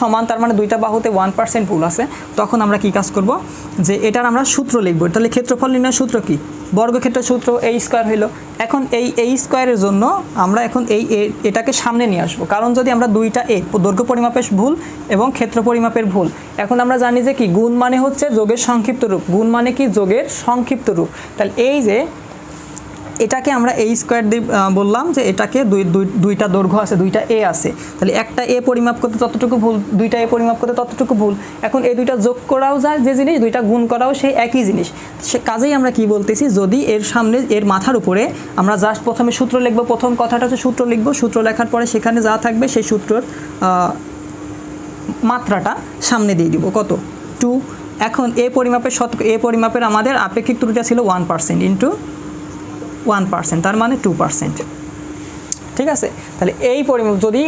সমান, তার মানে দুইটা বাহুতে 1% ভুল আছে। তখন আমরা কি কাজ করব, যে এটার আমরা সূত্র লিখব। তাহলে ক্ষেত্রফল নির্ণয়ের সূত্র কি, বর্গক্ষেত্রের সূত্র এই স্কোয়ার হইল। এখন এই স্কোয়ারের জন্য আমরা এখন এটাকে সামনে নিয়ে আসবো, কারণ যদি আমরা দুইটা দৈর্ঘ্য পরিমাপের ভুল এবং ক্ষেত্র পরিমাপের ভুল। এখন আমরা জানি যে কি গুণ মানে হচ্ছে যোগের সংক্ষিপ্ত রূপ, গুণ মানে কি যোগের সংক্ষিপ্ত রূপ। তাহলে এই যে এটাকে আমরা এই স্কোয়ার দিয়ে বললাম যে এটাকে দুইটা দৈর্ঘ্য আছে, দুইটা এ আছে, তাহলে একটা এ পরিমাপ করতে ততটুকু ভুল, দুইটা এ পরিমাপ করতে ততটুকু ভুল। এখন এই দুইটা যোগ করাও যায় যে জিনিস, দুইটা গুণ করাও সেই একই জিনিস। সে কাজেই আমরা কি বলতেছি, যদি এর সামনে এর মাথার উপরে আমরা জাস্ট প্রথমে সূত্র লিখবো, প্রথম কথাটা হচ্ছে সূত্র লিখবো, সূত্র লেখার পরে সেখানে যা থাকবে সেই সূত্রর মাত্রাটা সামনে দিয়ে দিব, কত 2। এখন এ পরিমাপের আমাদের আপেক্ষিক ত্রুটিটা ছিল 1% ইন্টু 1%, তার মানে 2%, ঠিক আছে? তাহলে এই পরিমাপ যদি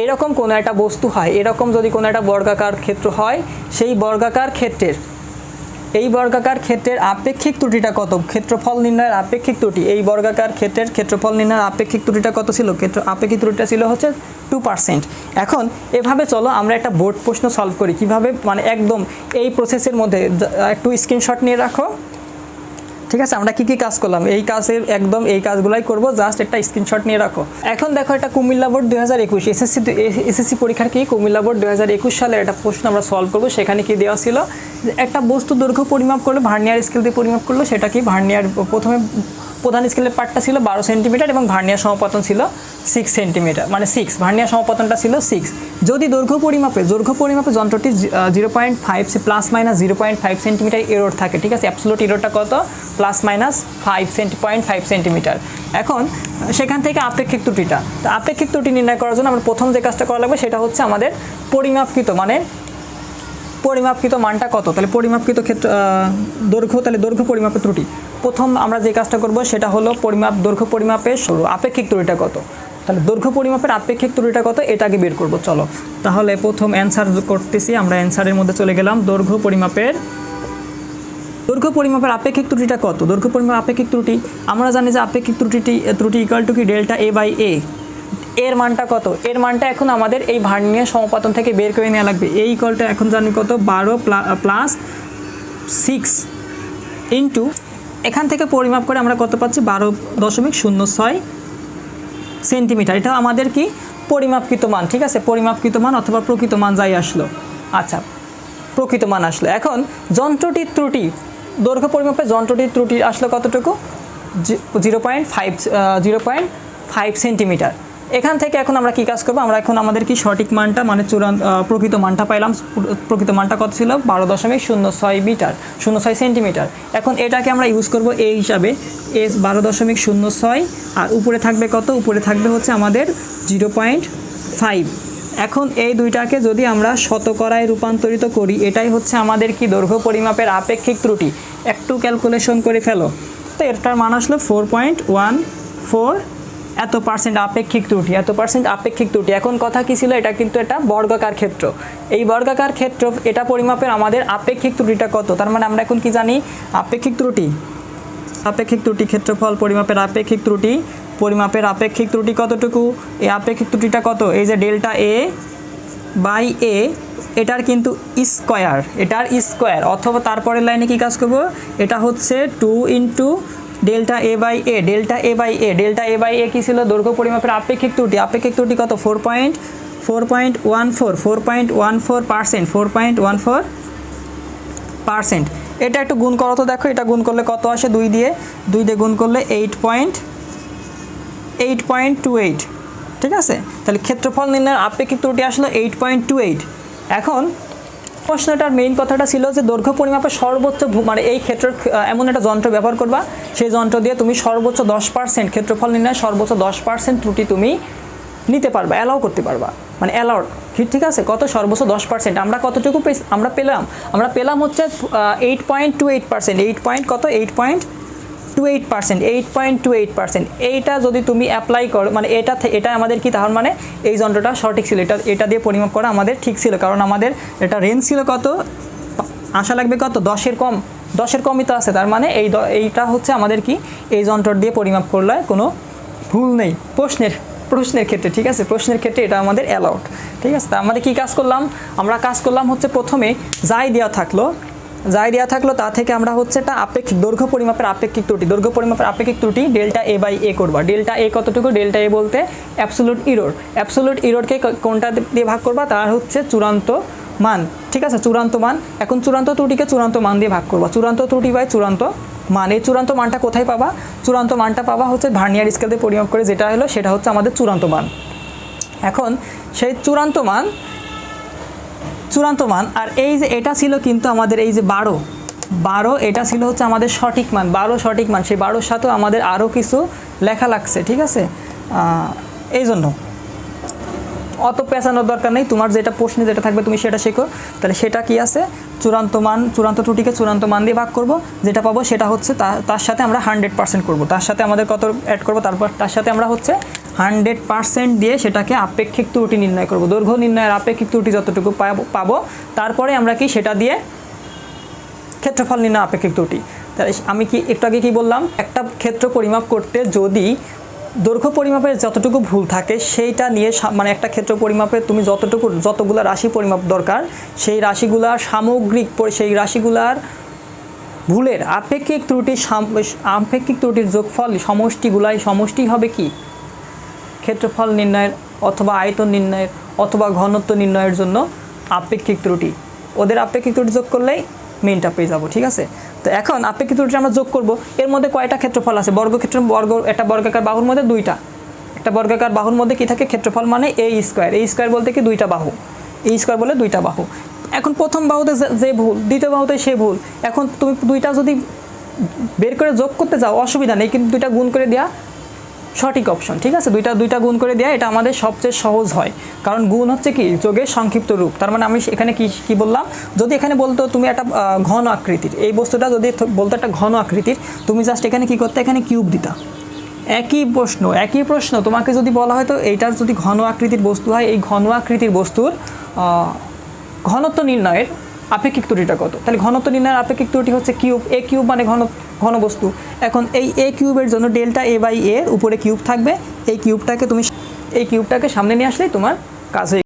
এরকম কোনো একটা বস্তু হয়, এরকম যদি কোনো একটা বর্গাকার ক্ষেত্র হয়, সেই বর্গাকার ক্ষেত্রের আপেক্ষিক ত্রুটিটা কত, ক্ষেত্রফল নির্ণয়ের আপেক্ষিক ত্রুটি, এই বর্গাকার ক্ষেত্রের ক্ষেত্রফল নির্ণয়ের আপেক্ষিক ত্রুটিটা কত ছিল, আপেক্ষিক ত্রুটিটা ছিল হচ্ছে 2%। এখন এভাবে চলো আমরা একটা বোর্ড প্রশ্ন সলভ করি, কিভাবে, মানে একদম এই প্রসেসের মধ্যে একটু স্ক্রিনশট নিয়ে রাখো, ঠিক আছে? আমরা কি কাজ করলাম, এই কাজগুলাই করব, জাস্ট একটা স্ক্রিনশট নিয়ে রাখো। এখন দেখো, এটা কুমিল্লা বোর্ড 2021 এসএসসি পরীক্ষার কি কুমিল্লা বোর্ড 2021 সালের একটা প্রশ্ন আমরা সলভ করব। সেখানে কি দেওয়া ছিল, একটা বস্তু দৈর্ঘ্য পরিমাপ করলো, ভার্নিয়ার স্কেল দিয়ে পরিমাপ করলো, সেটা কি ভার্নিয়ার প্রথমে প্রধান স্কেলের পার্টটা ছিল 12 সেন্টিমিটার এবং ভার্নিয়ার সমপতন ছিল 6 সেন্টিমিটার, মানে 6, ভার্নিয়ার সমপতনটা ছিল 6। যদি দৈর্ঘ্য পরিমাপে যন্ত্রটি 0.5 প্লাস মাইনাস 0.5 সেন্টিমিটার এরর থাকে, ঠিক আছে? অ্যাবসোলিউট এররটা কত, প্লাস মাইনাস 0.5 সেন্টিমিটার। এখন সেখান থেকে আপেক্ষিক ত্রুটিটা, তো আপেক্ষিক ত্রুটি নির্ণয় করার জন্য আমরা প্রথম যে কাজটা করা লাগবে সেটা হচ্ছে আমাদের পরিমাপকৃত মানটা কত, তাহলে পরিমাপকৃত দৈর্ঘ্য, তাহলে দৈর্ঘ্য পরিমাপের ত্রুটি। প্রথম আমরা যে কাজটা করব সেটা হলো দৈর্ঘ্য পরিমাপের আপেক্ষিক ত্রুটিটা কত, তাহলে দৈর্ঘ্য পরিমাপের আপেক্ষিক ত্রুটিটা কত এটাকে বের করব। চলো তাহলে প্রথম অ্যান্সার করতেছি, আমরা অ্যান্সারের মধ্যে চলে গেলাম। দৈর্ঘ্য পরিমাপের দৈর্ঘ্য পরিমাপের আপেক্ষিক ত্রুটিটা কত? দৈর্ঘ্য পরিমাপের আপেক্ষিক ত্রুটি আমরা জানি যে আপেক্ষিক ত্রুটি ইকুয়াল টু কি ডেল্টা এ বাই এ। এর মানটা কত? এর মানটা এখন আমাদের এই ভার্নিয়ার সমপাতন থেকে বের করে নেওয়া লাগবে। এ ইকুয়াল টু এখন জানি কত 12 প্লাস 6 ইন্টু এখান থেকে পরিমাপ করে আমরা কত পাচ্ছি 12.06 সেন্টিমিটার। এটা আমাদের কি পরিমাপকৃত মান, ঠিক আছে, পরিমাপকৃত মান অথবা প্রকৃত মান যাই আসলো। আচ্ছা, প্রকৃত মান আসলো। এখন যন্ত্রটির ত্রুটি, দৈর্ঘ্য পরিমাপে যন্ত্রটির ত্রুটি আসলো কতটুকু? 0.5 সেন্টিমিটার। এখান থেকে এখন আমরা কি কাজ করবো? আমরা এখন আমাদের কি সঠিক মানটা মানে প্রকৃত মানটা পাইলাম। প্রকৃত মানটা কত ছিল? 12.06 মিটার, 06 সেন্টিমিটার। এখন এটাকে আমরা ইউজ করব এই হিসাবে, এস 12.06 আর উপরে থাকবে কত? উপরে থাকবে হচ্ছে আমাদের 0.5। এখন এই দুইটাকে যদি আমরা শতকরায় রূপান্তরিত করি, এটাই হচ্ছে আমাদের কি দৈর্ঘ্য পরিমাপের আপেক্ষিক ত্রুটি। একটু ক্যালকুলেশন করে ফেলো তো এটার মান আসলো 4.14 এত পার্সেন্ট আপেক্ষিক ত্রুটি, এত পার্সেন্ট আপেক্ষিক ত্রুটি। এখন কথা কি ছিল? এটা কিন্তু এটা বর্গাকার ক্ষেত্র। এই বর্গাকার ক্ষেত্র এটা পরিমাপের আমাদের আপেক্ষিক ত্রুটিটা কত? তার মানে আমরা এখন কি জানি? আপেক্ষিক ত্রুটি ক্ষেত্রফল পরিমাপের আপেক্ষিক ত্রুটি, পরিমাপের আপেক্ষিক ত্রুটি কতটুকু? এই আপেক্ষিক ত্রুটিটা কত? এই যে ডেল্টা এ বাই এ, এটার কিন্তু স্কোয়ার, এটার স্কোয়ার অথবা তারপরের লাইনে কি কাজ করব? এটা হচ্ছে 2 into delta A by A. Delta A by A, delta A by A কী ছিল? দৈর্ঘ্য পরিমাপের আপেক্ষিক ত্রুটি। আপেক্ষিক ত্রুটি কত? 4.14%। এটা একটু গুণ করো তো, দেখো এটা গুণ করলে কত আসে? 2 দিয়ে গুণ করলে 8.28, ঠিক আছে। তাহলে ক্ষেত্রফল নির্ণয়ের আপেক্ষিক ত্রুটি আসলো 8.28। এখন প্রশ্নটার মেইন কথাটা ছিল যে দৈর্ঘ্য পরিমাপের সর্বোচ্চ মানে এই ক্ষেত্রের এমন একটা যন্ত্র ব্যবহার করবা, সেই যন্ত্র দিয়ে তুমি সর্বোচ্চ 10% ক্ষেত্রফল নির্ণয়ের সর্বোচ্চ 10% ত্রুটি তুমি নিতে পারবা, অ্যালাউ করতে পারবা, মানে অ্যালাউড, ঠিক আছে। কত? সর্বোচ্চ 10%। আমরা কতটুকু আমরা পেলাম হচ্ছে 8.28%। 8.28%। এইটা যদি তুমি অ্যাপ্লাই করো, মানে এটা আমাদের কি, তাহলে মানে এই যন্ত্রটা সঠিক ছিল, এটা দিয়ে পরিমাপ করা আমাদের ঠিক ছিল, কারণ আমাদের এটা রেঞ্জ ছিল কত? আশা লাগবে কত? 10-এর কমই তো আছে, তার মানে এইটা হচ্ছে আমাদের কি, এই যন্ত্র দিয়ে পরিমাপ করলে কোনো ভুল নেই প্রশ্নের ক্ষেত্রে, ঠিক আছে। প্রশ্নের ক্ষেত্রে এটা আমাদের অ্যালাউড, ঠিক আছে। তা আমাদের কি কাজ করলাম? আমরা কাজ করলাম হচ্ছে প্রথমে যাই দেওয়া থাকলো তা থেকে আমরা হচ্ছে এটা আপেক্ষিক দৈর্ঘ্য পরিমাপের আপেক্ষিক ত্রুটি ডেল্টা এ বাই এ করবা। ডেল্টা এ কতটুকু? ডেল্টা এ বলতে অ্যাবসোলিউট ইরোরকে কোনটা দিয়ে ভাগ করবা? তার হচ্ছে চূড়ান্ত মান, ঠিক আছে, চূড়ান্ত মান। এখন চূড়ান্ত ত্রুটিকে চূড়ান্ত মান দিয়ে ভাগ করবা। চূড়ান্ত ত্রুটি বাই চূড়ান্ত মান। এই চূড়ান্ত মানটা কোথায় পাবা? চূড়ান্ত মানটা পাবা হচ্ছে ভার্নিয়ার স্কেল দিয়ে পরিমাপ করে যেটা হলো সেটা হচ্ছে আমাদের চূড়ান্ত মান। এখন সেই চূড়ান্ত মান আর এই যে এটা ছিল কিন্তু আমাদের এই যে 12 এটা ছিল হচ্ছে আমাদের সঠিক মান, 12 সঠিক মান। সেই 12-র সাথেও আমাদের আরও কিছু লেখা লাগছে, ঠিক আছে। এই জন্য অত পেঁচানোর দরকার নেই, তোমার যেটা প্রশ্নে যেটা থাকবে তুমি সেটা শেখো। তাহলে সেটা কি আছে? চূড়ান্ত ত্রুটিকে চূড়ান্ত মান দিয়ে ভাগ করব, যেটা পাবো সেটা হচ্ছে তার সাথে আমরা 100% করব। তার সাথে আমাদের কত অ্যাড করব? তারপর তার সাথে আমরা হচ্ছে 100% দিয়ে সেটাকে আপেক্ষিক ত্রুটি নির্ণয় করব। দৈর্ঘ্য নির্ণয়ের আপেক্ষিক ত্রুটি যতটুকু পাবো তারপরে আমরা কি সেটা দিয়ে ক্ষেত্রফল নির্ণয় আপেক্ষিক ত্রুটি। তাহলে আমি কি একটু আগে কি বললাম? একটা ক্ষেত্র পরিমাপ করতে যদি দৈর্ঘ্য পরিমাপের যতটুকু ভুল থাকে সেইটা নিয়ে, মানে একটা ক্ষেত্র পরিমাপে তুমি যতগুলো রাশি পরিমাপ দরকার সেই রাশিগুলার সামগ্রিক সেই রাশিগুলার ভুলের আপেক্ষিক ত্রুটির যোগফল সমষ্টি হবে কি? ক্ষেত্রফল নির্ণয়ের অথবা আয়তন নির্ণয়ের অথবা ঘনত্ব নির্ণয়ের জন্য আপেক্ষিক ত্রুটি, ওদের আপেক্ষিক ত্রুটি যোগ করলেই মেনটা পেয়ে যাবো, ঠিক আছে। তো এখন আপেক্ষিক ত্রুটি আমরা যোগ করব। এর মধ্যে কয়টা ক্ষেত্রফল আছে? একটা বর্গাকার বাহুর মধ্যে দুইটা। একটা বর্গাকার বাহুর মধ্যে কি থাকে? ক্ষেত্রফল মানে এ স্কোয়ার বলতে কি দুইটা বাহু, এ স্কোয়ার বলে দুইটা বাহু। এখন প্রথম বাহুতে যে ভুল, দ্বিতীয় বাহুতে সে ভুল। এখন তুমি দুইটা যদি বের করে যোগ করতে যাও অসুবিধা নেই, কিন্তু দুইটা গুণ করে দেওয়া সঠিক অপশন, ঠিক আছে। দুইটা গুণ করে দেওয়া এটা আমাদের সবচেয়ে সহজ হয়, কারণ গুণ হচ্ছে কি যোগের সংক্ষিপ্ত রূপ। তার মানে আমি এখানে কি বললাম? যদি এখানে বলতো তুমি একটা ঘন আকৃতির, এই বস্তুটা যদি বলতো একটা ঘন আকৃতির, তুমি জাস্ট এখানে কি করতে? এখানে কিউব দিতা। একই প্রশ্ন তোমাকে যদি বলা হয় তো এইটার যদি ঘন আকৃতির বস্তু হয়, এই ঘন আকৃতির বস্তুর ঘনত্ব নির্ণয়ের আপেক্ষিক ত্রুটিটা কত। তাহলে ঘনত্ব নির্ণয়ের আপেক্ষিক ত্রুটি হচ্ছে কিউব, এ কিউব মানে ঘনবস্তু। এখন এই এ কিউবের জন্য ডেল্টা এ বাই এর উপরে কিউব থাকবে, এই কিউবটাকে সামনে নিয়ে আসলেই তোমার কাজ হয়ে